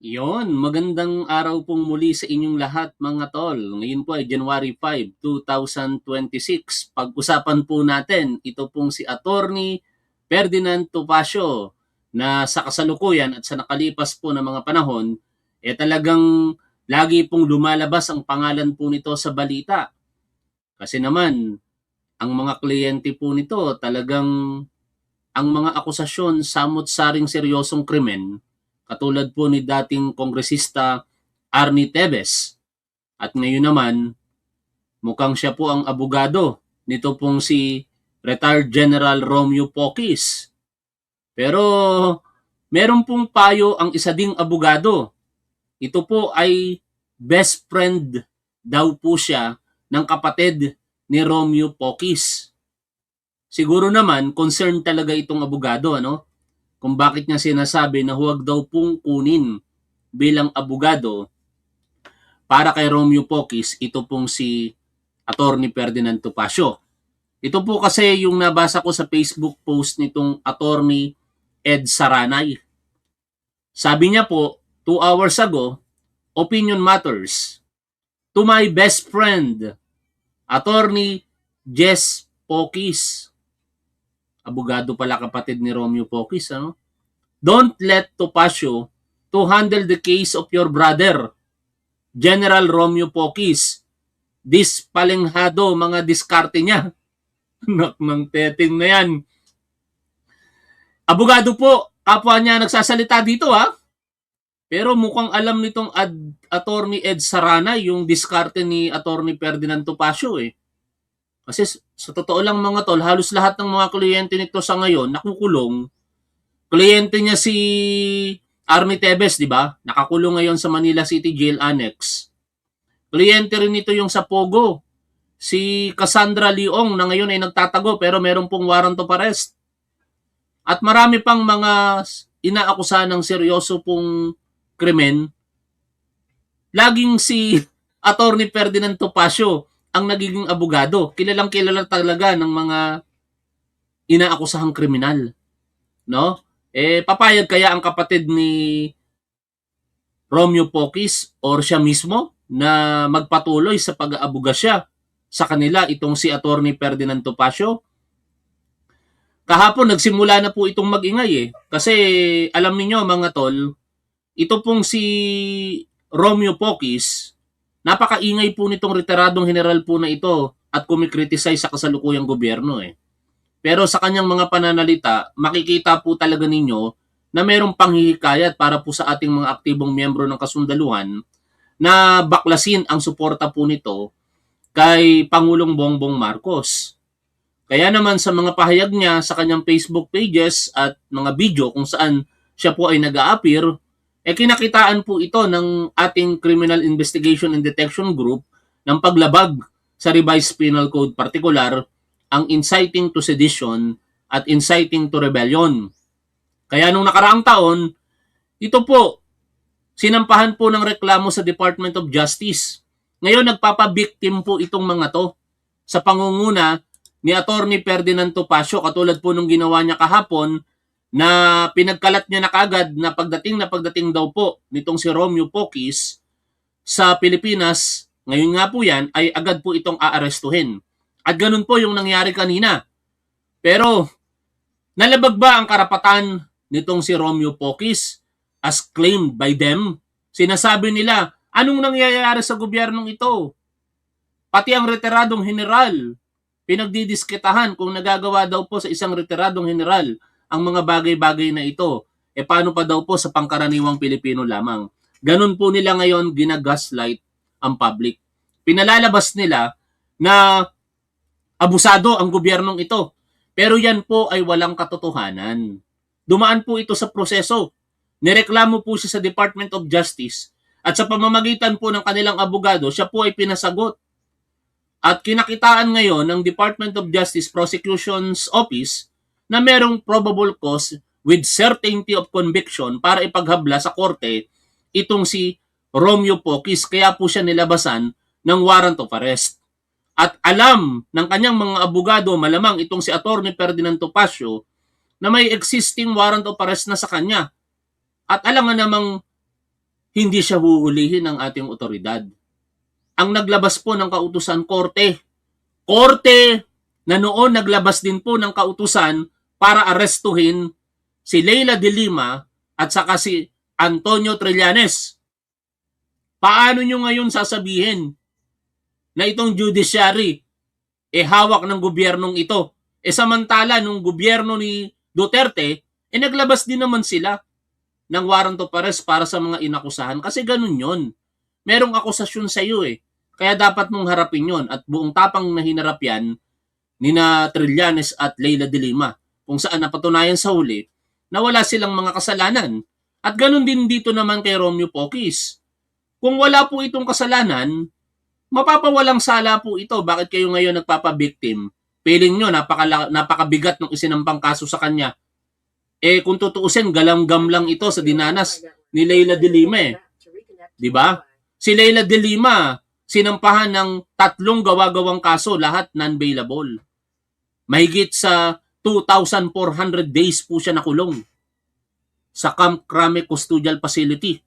Magandang araw pong muli sa inyong lahat mga tol. Ngayon po ay January 5, 2026. Pag-usapan po natin, ito pong si Attorney Ferdinand Topacio na sa kasalukuyan at sa nakalipas po na mga panahon, talagang lagi pong lumalabas ang pangalan po nito sa balita. Kasi naman, ang mga kliyente po nito talagang ang mga akusasyon samot-saring seryosong krimen katulad po ni dating kongresista Arnie Tevez. At ngayon naman, mukhang siya po ang abogado nito pong si retired General Romeo Pocis. Pero meron pong payo ang isa ding abogado. Ito po ay best friend daw po siya ng kapatid ni Romeo Pocis. Siguro naman, concerned talaga itong abogado, kung bakit niya sinasabi na huwag daw pong kunin bilang abogado para kay Romeo Pocis, ito pong si Attorney Ferdinand Topacio. Ito po kasi yung nabasa ko sa Facebook post nitong Attorney Ed Saranay. Sabi niya po, 2 hours ago, opinion matters. To my best friend, Attorney Jess Pocis. Abogado pala kapatid ni Romeo Pocis, Don't let Topacio to handle the case of your brother, General Romeo Pocis. This palenghado, mga diskarte niya. Nak ng teting na yan. Abogado po, kapwa niya nagsasalita dito Pero mukhang alam nitong Attorney Ed Sarana yung diskarte ni Attorney Ferdinand Topacio Kasi sa totoo lang mga tol, halos lahat ng mga kliyente nito sa ngayon nakukulong. Kliyente niya si Arnie Tevez, di ba? Nakakulong ngayon sa Manila City Jail Annex. Kliyente rin nito yung sa Pogo. Si Cassandra Leong na ngayon ay nagtatago pero meron pong warrant of arrest. At marami pang mga inaakusahan ng seryoso pong krimen. Laging si Attorney Ferdinand Topacio ang nagiging abogado. Kilalang kilala talaga ng mga inaakusahang kriminal. No? Papayag kaya ang kapatid ni Romeo Pocis or siya mismo na magpatuloy sa pag-aabuga siya sa kanila itong si Attorney Ferdinand Topacio? Kahapon nagsimula na po itong mag-ingay Kasi alam niyo mga tol, ito pong si Romeo Pocis, napakaingay po nitong retiradong general po na ito at kumikriticize sa kasalukuyang gobyerno Pero sa kanyang mga pananalita, makikita po talaga ninyo na mayroong panghihikayat para po sa ating mga aktibong miyembro ng kasundaluhan na baklasin ang suporta po nito kay Pangulong Bongbong Marcos. Kaya naman sa mga pahayag niya sa kanyang Facebook pages at mga video kung saan siya po ay nag-a-appear, kinakitaan po ito ng ating Criminal Investigation and Detection Group ng paglabag sa Revised Penal Code, particular ang inciting to sedition at inciting to rebellion. Kaya nung nakaraang taon, ito po, sinampahan po ng reklamo sa Department of Justice. Ngayon, nagpapabiktim po itong mga to sa pangunguna ni Attorney Ferdinand Topacio, katulad po nung ginawa niya kahapon na pinagkalat niya na kagad na pagdating daw po nitong si Romeo Pocis sa Pilipinas, ngayon nga po yan, ay agad po itong aarestuhin. At ganun po yung nangyari kanina. Pero, nalabag ba ang karapatan nitong si Romeo Pocis as claimed by them? Sinasabi nila, anong nangyayari sa gobyernong ito? Pati ang retiradong general, pinagdidiskitahan kung nagagawa daw po sa isang retiradong general ang mga bagay-bagay na ito. Paano pa daw po sa pangkaraniwang Pilipino lamang? Ganun po nila ngayon ginagaslight ang public. Pinalalabas nila na abusado ang gobyernong ito. Pero yan po ay walang katotohanan. Dumaan po ito sa proseso. Nireklamo po siya sa Department of Justice at sa pamamagitan po ng kanilang abogado, siya po ay pinasagot. At kinakitaan ngayon ng Department of Justice Prosecution's Office na merong probable cause with certainty of conviction para ipaghabla sa korte itong si Romeo Pocis. Kaya po siya nilabasan ng warrant of arrest. At alam ng kanyang mga abogado, malamang itong si Attorney Ferdinand Topacio, na may existing warrant of arrest na sa kanya. At alam nga namang hindi siya huhulihin ng ating otoridad. Ang naglabas po ng kautusan, korte. Korte na noon naglabas din po ng kautusan para arestuhin si Leila de Lima at saka si Antonio Trillanes. Paano nyo ngayon sasabihin na itong judiciary hawak ng gobyernong ito? Samantala nung gobyerno ni Duterte, naglabas din naman sila ng warrant of arrest para sa mga inakusahan. Kasi ganun yon. Merong akusasyon sa iyo Kaya dapat mong harapin yon at buong tapang na hinarap yan ni na Trillanes at Leila de Lima kung saan napatunayan sa huli na wala silang mga kasalanan. At ganun din dito naman kay Romeo Poquis. Kung wala po itong kasalanan, mapapawalang sala po ito. Bakit kayo ngayon nagpapabiktim? Feeling nyo, napakabigat ng isinampang kaso sa kanya. Kung tutuusin, galanggam lang ito sa dinanas ni Leila de Lima Diba? Si Leila de Lima, sinampahan ng 3 gawa-gawang kaso, lahat non-bailable. Mahigit sa 2,400 days po siya nakulong sa Camp Crame Custodial Facility.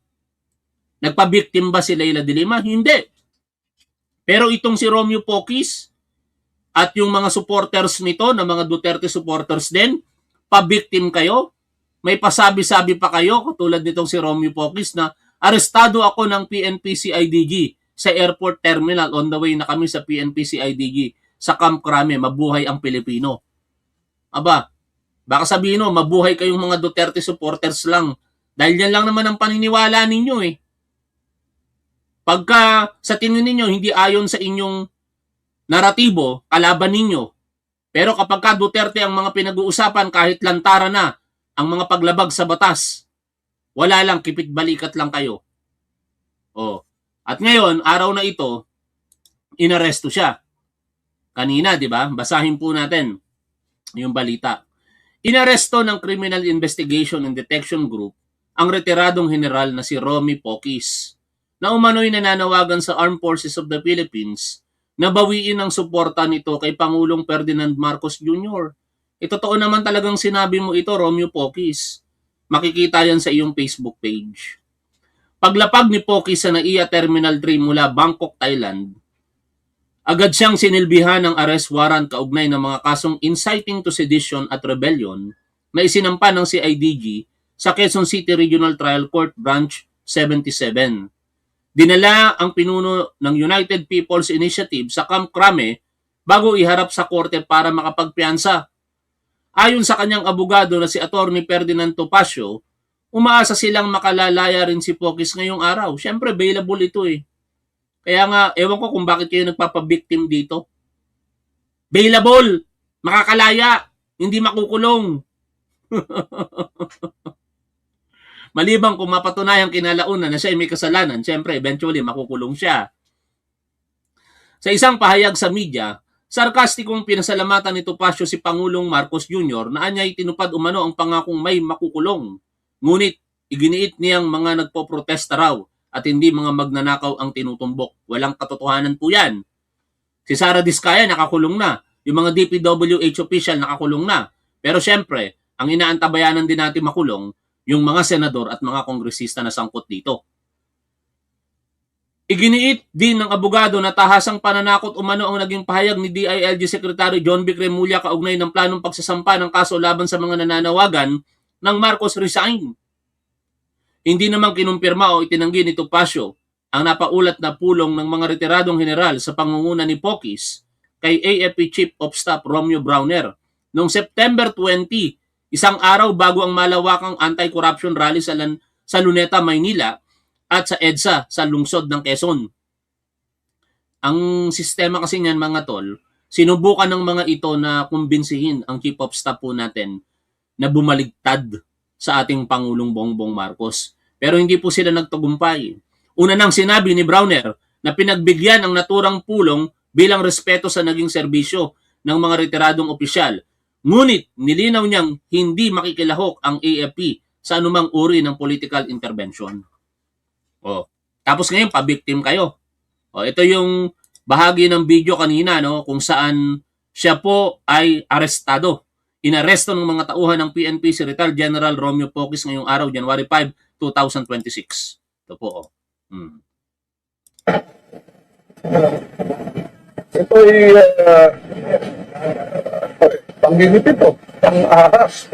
Nagpabiktim ba si Leila de Lima? Hindi. Pero itong si Romeo Poquis at yung mga supporters nito, na mga Duterte supporters din, pabiktim kayo. May pasabi-sabi pa kayo, katulad nitong si Romeo Poquis na arestado ako ng PNP-CIDG sa airport terminal, on the way na kami sa PNP-CIDG sa Camp Crame, mabuhay ang Pilipino. Aba, baka sabihin mo, mabuhay kayong mga Duterte supporters lang. Dahil yan lang naman ang paniniwala ninyo Pagka sa tingin ninyo hindi ayon sa inyong naratibo, kalaban ninyo. Pero kapag ka Duterte ang mga pinag-uusapan, kahit lantara na ang mga paglabag sa batas, wala lang, kipit-balikat lang kayo. At ngayon, araw na ito, inaresto siya. Kanina, di ba? Basahin po natin yung balita. Inaresto ng Criminal Investigation and Detection Group ang retiradong general na si Romy Poquis, na umano'y nananawagan sa Armed Forces of the Philippines na bawiin ang suporta nito kay Pangulong Ferdinand Marcos Jr. Totoo naman talagang sinabi mo ito, Romeo Poquis. Makikita yan sa iyong Facebook page. Paglapag ni Poquis sa NAIA Terminal 3 mula Bangkok, Thailand, agad siyang sinilbihan ng arrest warrant kaugnay ng mga kasong inciting to sedition at rebellion na isinampa ng CIDG sa Quezon City Regional Trial Court Branch 77. Dinala ang pinuno ng United People's Initiative sa Camp Crame bago iharap sa korte para makapagpiyansa. Ayon sa kanyang abogado na si Attorney Ferdinand Topacio, umaasa silang makalalaya rin si Poquis ngayong araw. Siyempre, available ito Kaya nga, ewan ko kung bakit kayo nagpapabiktim dito. Available! Makakalaya! Hindi makukulong! Maliban kung mapatunayang kinalaunan na siya ay may kasalanan, siyempre, eventually, makukulong siya. Sa isang pahayag sa media, sarkastikong pinasalamatan ni Topacio si Pangulong Marcos Jr. na anya'y tinupad umano ang pangakong may makukulong. Ngunit, iginiit niyang mga nagpoprotesta raw at hindi mga magnanakaw ang tinutumbok. Walang katotohanan po yan. Si Sara Diskaya nakakulong na. Yung mga DPWH official nakakulong na. Pero siyempre, ang inaantabayanan din natin makulong, yung mga senador at mga kongresista na sangkot dito. Iginiit din ng abogado na tahasang pananakot umano ang naging pahayag ni DILG Secretary John Vic Remulla kaugnay ng planong pagsasampa ng kaso laban sa mga nananawagan ng Marcos resign. Hindi naman kinumpirma o itinanggi ni Topacio ang napaulat na pulong ng mga retiradong general sa pangunguna ni Poquis kay AFP Chief of Staff Romeo Browner noong September 20, isang araw bago ang malawakang anti-corruption rally sa Luneta, Maynila at sa EDSA sa lungsod ng Quezon. Ang sistema kasi niyan mga tol, sinubukan ng mga ito na kumbinsihin ang Chief of Staff po natin na bumaligtad sa ating Pangulong Bongbong Marcos. Pero hindi po sila nagtagumpay. Una nang sinabi ni Browner na pinagbigyan ang naturang pulong bilang respeto sa naging serbisyo ng mga retiradong opisyal. Ngunit nilinaw niyang hindi makikilahok ang AFP sa anumang uri ng political intervention. Tapos ngayon, pabiktim kayo. Ito yung bahagi ng video kanina kung saan siya po ay arestado. Inaresto ng mga tauhan ng PNP si Retired General Romeo Poquis ngayong araw, January 5, 2026. Ito po, oh. Ito ay pangginipit o, pang-ahas,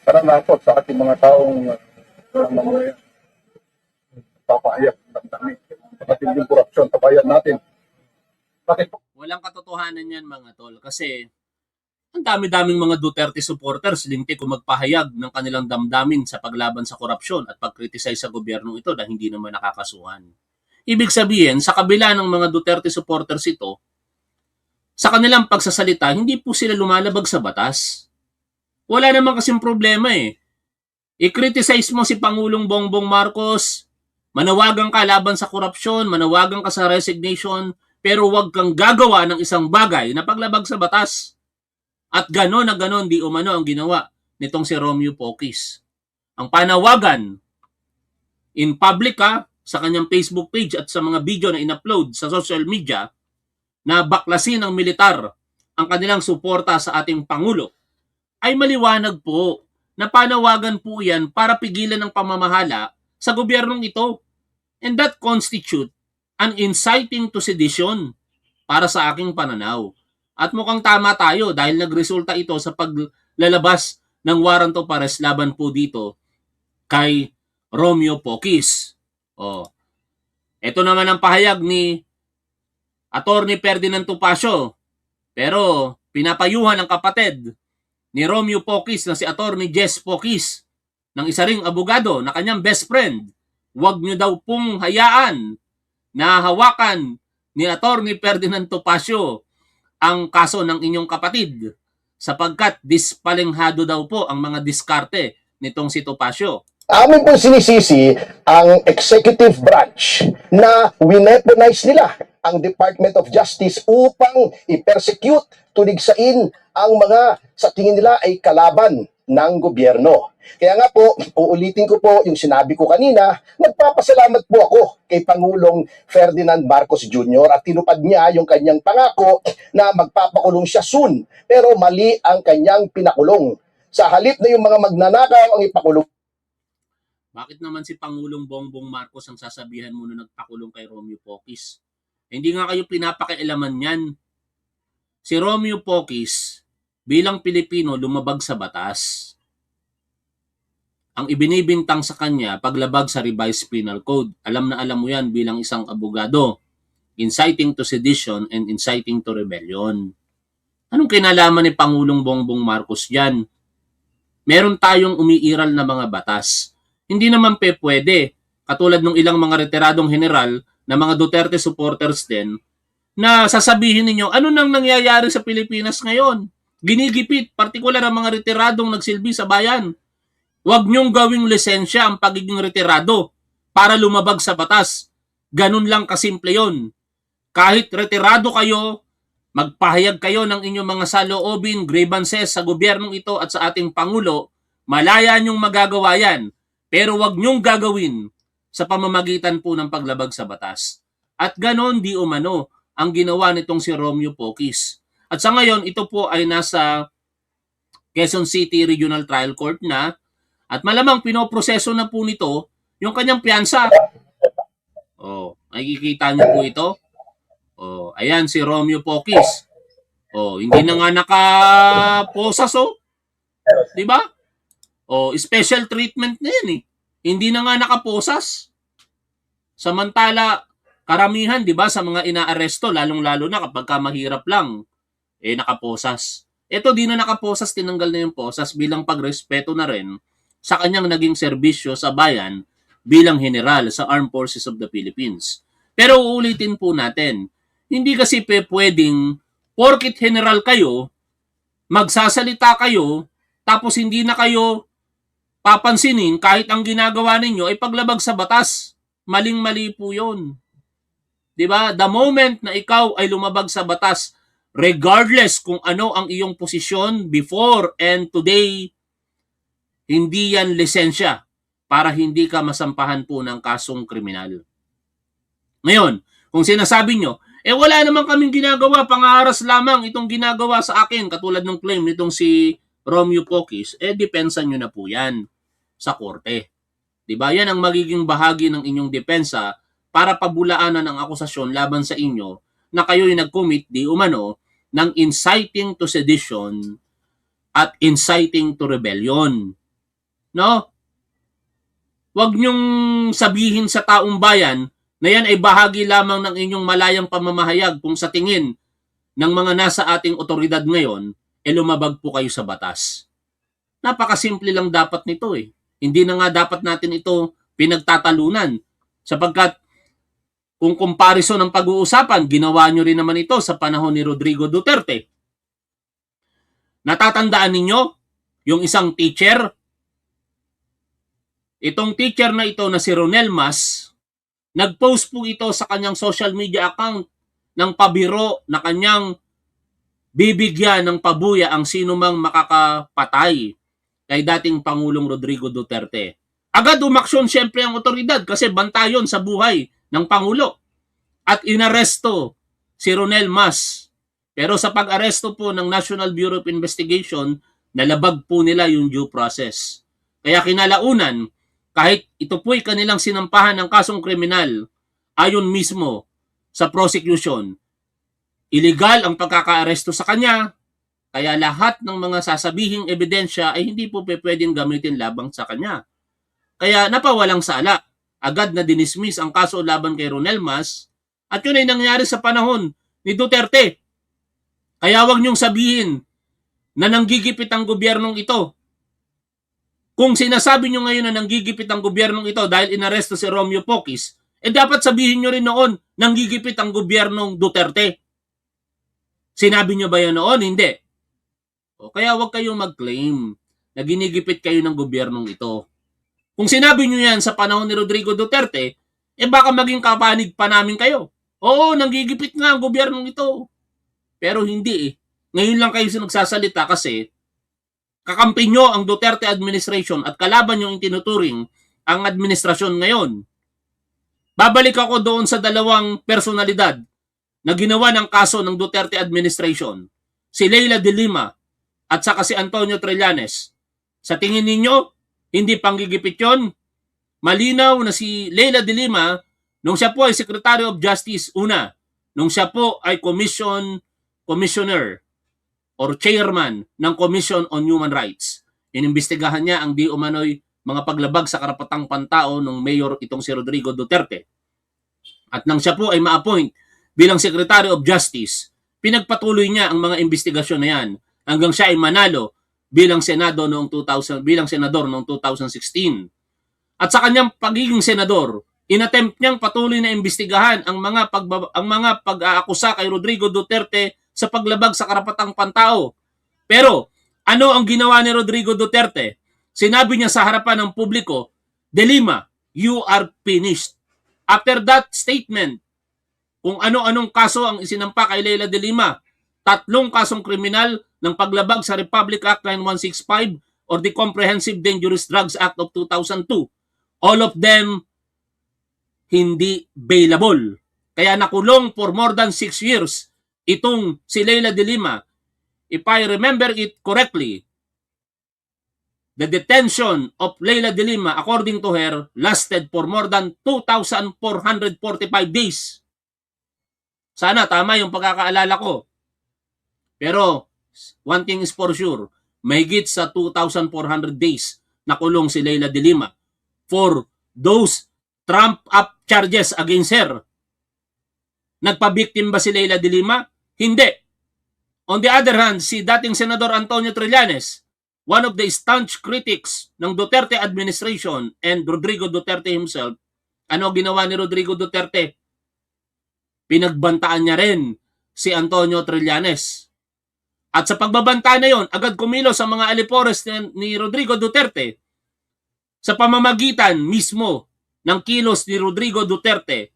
pananakot sa ating mga taong mamamayan. Papahayak ng dami. Matinding korupsyon sa bayan natin. Bakit po? Walang katotohanan yan mga tol kasi ang dami-daming mga Duterte supporters lintik kung magpahayag ng kanilang damdamin sa paglaban sa korupsyon at pag-criticize sa gobyernong ito na hindi naman nakakasuhan. Ibig sabihin, sa kabila ng mga Duterte supporters ito, sa kanilang pagsasalita, hindi po sila lumalabag sa batas. Wala naman kasing problema eh. I-criticize mo si Pangulong Bongbong Marcos, manawagan ka laban sa korupsyon, manawagan ka sa resignation, pero huwag kang gagawa ng isang bagay na paglabag sa batas. At ganon na ganon di umano ang ginawa nitong si Romeo Poquis. Ang panawagan in public sa kanyang Facebook page at sa mga video na in-upload sa social media na baklasin ng militar ang kanilang suporta sa ating Pangulo ay maliwanag po na panawagan po yan para pigilan ng pamamahala sa gobyernong ito. And that constitute an inciting to sedition para sa aking pananaw. At mukhang tama tayo dahil nagresulta ito sa paglalabas ng warrant of arrest laban po dito kay Romeo Poquis. Ito naman ang pahayag ni Attorney Ferdinand Topacio. Pero pinapayuhan ng kapatid ni Romeo Poquis na si Attorney Jess Poquis ng isa ring abogado na kanyang best friend. Huwag niyo daw pong hayaan na hawakan ni Attorney Ferdinand Topacio ang kaso ng inyong kapatid sapagkat dispalenghado daw po ang mga diskarte nitong si Topacio. Amin pong sinisisi ang executive branch na wineponize nila ang Department of Justice upang i-persecute, tuligsain ang mga sa tingin nila ay kalaban ng gobyerno. Kaya nga po, uulitin ko po yung sinabi ko kanina, nagpapasalamat po ako kay Pangulong Ferdinand Marcos Jr. at tinupad niya yung kanyang pangako na magpapakulong siya soon. Pero mali ang kanyang pinakulong. Sa halip na yung mga magnanakaw ang ipakulong. Bakit naman si Pangulong Bongbong Marcos ang sasabihan mo na nagpakulong kay Romeo Poquis? Hindi nga kayo pinapakialaman yan. Si Romeo Poquis, bilang Pilipino, lumabag sa batas. Ang ibinibintang sa kanya, paglabag sa revised penal code. Alam na alam mo yan bilang isang abogado. Inciting to sedition and inciting to rebellion. Anong kinalaman ni Pangulong Bongbong Marcos yan? Meron tayong umiiral na mga batas. Hindi naman pwede, katulad ng ilang mga retiradong general na mga Duterte supporters din, na sasabihin ninyo, ano nang nangyayari sa Pilipinas ngayon? Ginigipit, partikular ang mga retiradong nagsilbi sa bayan. Huwag niyong gawing lisensya ang pagiging retirado para lumabag sa batas. Ganun lang kasimple yon. Kahit retirado kayo, magpahayag kayo ng inyong mga saloobin, grievances sa gobyernong ito at sa ating Pangulo, malaya niyong magagawa yan. Pero wag niyong gagawin sa pamamagitan po ng paglabag sa batas. At ganon di umano ang ginawa nitong si Romeo Poquis. At sa ngayon, ito po ay nasa Quezon City Regional Trial Court na at malamang pinoproseso na po nito yung kanyang piyansa. Nakikita niyo po ito? Ayan si Romeo Poquis. Hindi na nga nakaposas Di ba? Special treatment na yan Hindi na nga nakaposas. Samantala, karamihan, di ba, sa mga inaaresto, lalong-lalo na kapag mahirap lang, nakaposas. Ito, di na nakaposas, tinanggal na yung posas bilang pagrespeto na rin sa kanyang naging serbisyo sa bayan bilang general sa Armed Forces of the Philippines. Pero uulitin po natin, hindi kasi pwedeng, porkit general kayo, magsasalita kayo, tapos hindi na kayo papansinin kahit ang ginagawa ninyo ay paglabag sa batas. Maling-mali po yun. Diba? The moment na ikaw ay lumabag sa batas, regardless kung ano ang iyong posisyon before and today, hindi yan lisensya para hindi ka masampahan po ng kasong kriminal. Ngayon, kung sinasabi nyo, wala naman kaming ginagawa, pangaras lamang itong ginagawa sa akin, katulad ng claim nitong si Romeo Poquis, depensa nyo na po yan sa korte. Di ba? Yan ang magiging bahagi ng inyong depensa para pabulaanan ang akusasyon laban sa inyo na kayo'y nag-commit di umano ng inciting to sedition at inciting to rebellion. No? Huwag niyong sabihin sa taong bayan na yan ay bahagi lamang ng inyong malayang pamamahayag kung sa tingin ng mga nasa ating otoridad ngayon, lumabag po kayo sa batas. Napakasimple lang dapat nito eh. Hindi na nga dapat natin ito pinagtatalunan sapagkat kung comparison ng pag-uusapan, ginawa nyo rin naman ito sa panahon ni Rodrigo Duterte. Natatandaan ninyo yung isang teacher? Itong teacher na ito na si Ronel Mas, nag-post po ito sa kanyang social media account ng pabiro na kanyang bibigyan ng pabuya ang sino mang makakapatay kay dating Pangulong Rodrigo Duterte. Agad umaksyon siyempre ang otoridad kasi banta yun sa buhay ng Pangulo. At inaresto si Ronel Mas. Pero sa pag-aresto po ng National Bureau of Investigation, nalabag po nila yung due process. Kaya kinalaunan, kahit ito po'y kanilang sinampahan ng kasong kriminal, ayon mismo sa prosecution, illegal ang pagkakaaresto sa kanya, kaya lahat ng mga sasabihing ebidensya ay hindi po pwedeng gamitin labang sa kanya. Kaya napawalang sala. Agad na dinismiss ang kaso laban kay Ronel Mas at yun ay nangyari sa panahon ni Duterte. Kaya wag niyong sabihin na nanggigipit ang gobyernong ito. Kung sinasabi niyo ngayon na nanggigipit ang gobyernong ito dahil inaresto si Romeo Poquis, dapat sabihin niyo rin noon nanggigipit ang gobyernong Duterte. Sinabi niyo ba yan noon? Hindi. O kaya wag kayong mag-claim na ginigipit kayo ng gobyernong ito. Kung sinabi niyo yan sa panahon ni Rodrigo Duterte, baka maging kapanig pa namin kayo. Oo, nanggigipit nga ang gobyernong ito. Pero hindi eh. Ngayon lang kayo nagsasalita kasi kakampi nyo ang Duterte administration at kalaban nyo yung tinuturing ang administrasyon ngayon. Babalik ako doon sa dalawang personalidad na ginawa ng kaso ng Duterte administration. Si Leila de Lima at saka si Antonio Trillanes. Sa tingin ninyo, hindi panggigipit yun? Malinaw na si Leila de Lima, nung siya po ay Secretary of Justice, una, nung siya po ay commissioner or chairman ng Commission on Human Rights. Inimbestigahan niya ang di umano'y mga paglabag sa karapatang pantao ng mayor itong si Rodrigo Duterte. At nang siya po ay ma-appoint bilang Secretary of Justice, pinagpatuloy niya ang mga investigasyon na yan hanggang siya ay manalo bilang senador noong 2016. At sa kanyang pagiging senador, inattempt niyang patuloy na imbestigahan ang mga pag-aakusa kay Rodrigo Duterte sa paglabag sa karapatang pantao. Pero ano ang ginawa ni Rodrigo Duterte? Sinabi niya sa harapan ng publiko, "De Lima, you are finished." After that statement, kung ano-anong kaso ang isinampa kay Leila de Lima, 3 kasong kriminal ng paglabag sa Republic Act 9165 or the Comprehensive Dangerous Drugs Act of 2002. All of them hindi bailable. Kaya nakulong for more than 6 years itong si Leila de Lima. If I remember it correctly, the detention of Leila de Lima, according to her, lasted for more than 2,445 days. Sana tama yung pagkakaalala ko. Pero one thing is for sure, mahigit sa 2,400 days nakulong si Leila de Lima for those trump-up charges against her. Nagpabiktim ba si Leila de Lima? Hindi. On the other hand, si dating Senador Antonio Trillanes, one of the staunch critics ng Duterte administration and Rodrigo Duterte himself, ano ginawa ni Rodrigo Duterte? Pinagbantaan niya rin si Antonio Trillanes. At sa pagbabanta na yon, agad kumilos sa mga alipores ni Rodrigo Duterte sa pamamagitan mismo ng kilos ni Rodrigo Duterte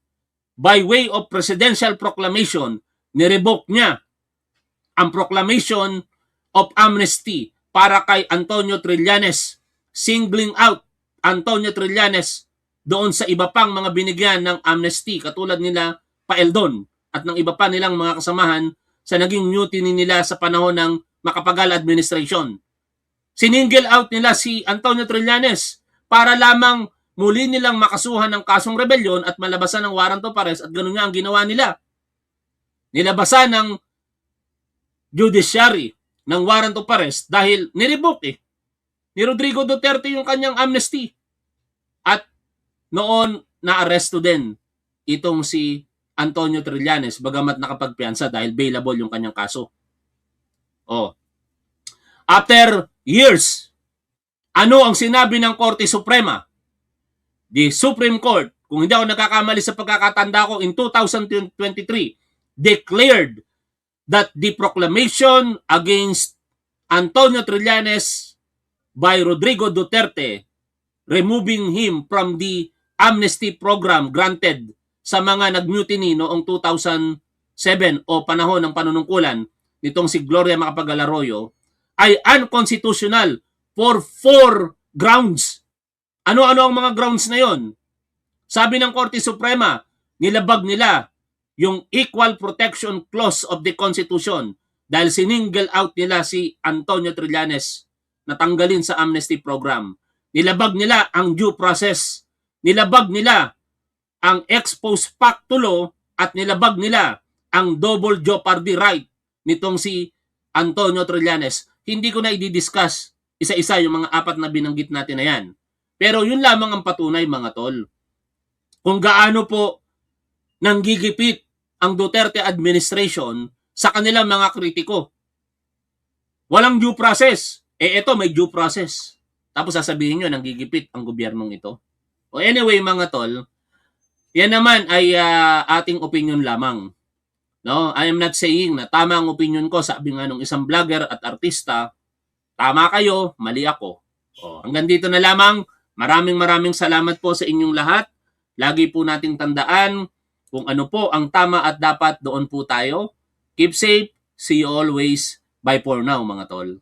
by way of presidential proclamation, nirevoke niya ang proclamation of amnesty para kay Antonio Trillanes, singling out Antonio Trillanes doon sa iba pang mga binigyan ng amnesty katulad nila Paeldon at ng iba pa nilang mga kasamahan sa naging mutiny nila sa panahon ng Macapagal administration. Sininggle out nila si Antonio Trillanes para lamang muli nilang makasuhan ng kasong rebellion at malabasan ng warrant of arrest at ganun nga ang ginawa nila. Nilabasan ng judiciary ng warrant of arrest dahil nirevoke ni Rodrigo Duterte yung kanyang amnesty. At noon na-aresto din itong si Antonio Trillanes bagamat nakapagpiyansa dahil bailable yung kanyang kaso. After years, ano ang sinabi ng Korte Suprema? The Supreme Court, kung hindi ako nagkakamali sa pagkakatanda ko, in 2023, declared that the proclamation against Antonio Trillanes by Rodrigo Duterte, removing him from the amnesty program granted sa mga nagmutiny noong 2007 o panahon ng panunungkulan nitong si Gloria Macapagal Arroyo, ay unconstitutional for 4 grounds. Ano-ano ang mga grounds na yon? Sabi ng Korte Suprema, nilabag nila yung Equal Protection Clause of the Constitution dahil sininggle out nila si Antonio Trillanes na tanggalin sa amnesty program. Nilabag nila ang due process. Nilabag nila ang ex post facto law at nilabag nila ang double jeopardy right nitong si Antonio Trillanes. Hindi ko na i-discuss isa-isa yung mga 4 na binanggit natin na yan. Pero yun lamang ang patunay, mga tol, kung gaano po nanggigipit ang Duterte administration sa kanilang mga kritiko. Walang due process. Ito may due process. Tapos sasabihin nyo, nanggigipit ang gobyernong ito. Anyway, mga tol, yan naman ay ating opinion lamang. No? I am not saying na tama ang opinion ko. Sabi nga ng isang vlogger at artista, tama kayo, mali ako. Hanggang dito na lamang. Maraming salamat po sa inyong lahat. Lagi po nating tandaan kung ano po ang tama at dapat, doon po tayo. Keep safe. See you always. Bye for now, mga tol.